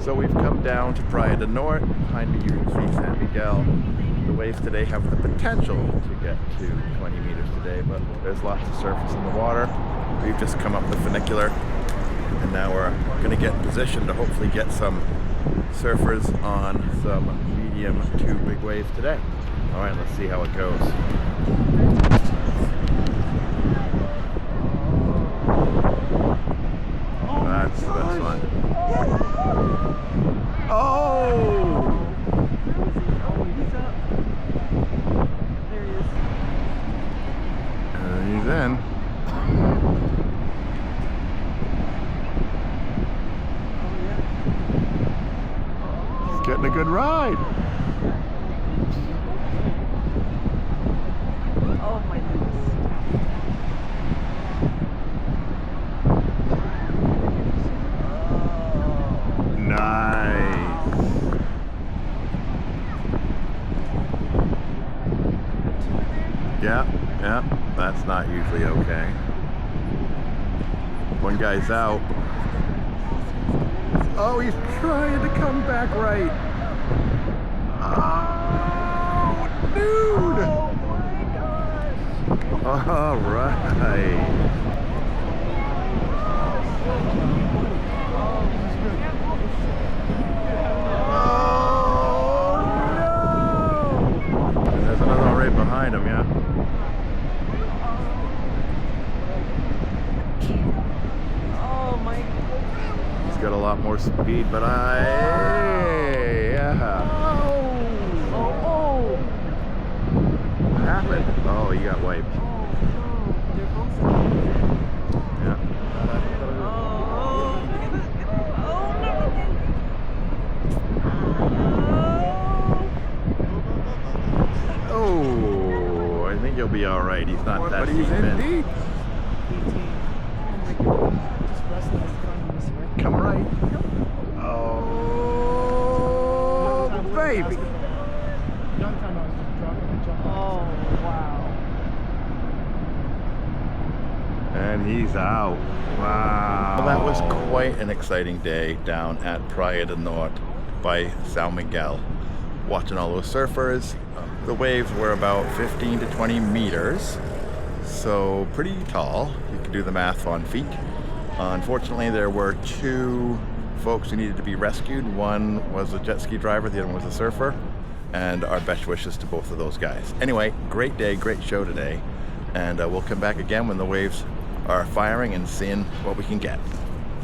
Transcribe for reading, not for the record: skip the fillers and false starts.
So we've come down to Praia del Norte. Behind me you can see San Miguel. The waves today have the potential to get to 20 meters today, but there's lots of surface in the water. We've just come up the funicular, and now we're going to get in position to hopefully get some surfers on some medium to big waves today. All right, let's see how it goes. That's this one. Oh! There he is. He's in. He's getting a good ride. Oh my goodness. Nice. Yeah, that's not usually okay. One guy's out. Oh, he's trying to come back right. Oh, dude. Oh my gosh. All right. There's another one right behind him, yeah. Oh my goodness. He's got a lot more speed, but yeah. Oh. What happened? Oh, he got wiped. They're both Yeah. Oh, I think he'll be all right. He's not that deep in. Come right. Oh, baby. Oh, wow. And he's out. Wow. Well, that was quite an exciting day down at Praia del Norte by San Miguel. Watching all those surfers. The waves were about 15 to 20 meters, so pretty tall. You can do the math on feet. Unfortunately, there were two folks who needed to be rescued. One was a jet ski driver, the other one was a surfer, and our best wishes to both of those guys. Anyway, great day, great show today, and we'll come back again when the waves are firing and seeing what we can get.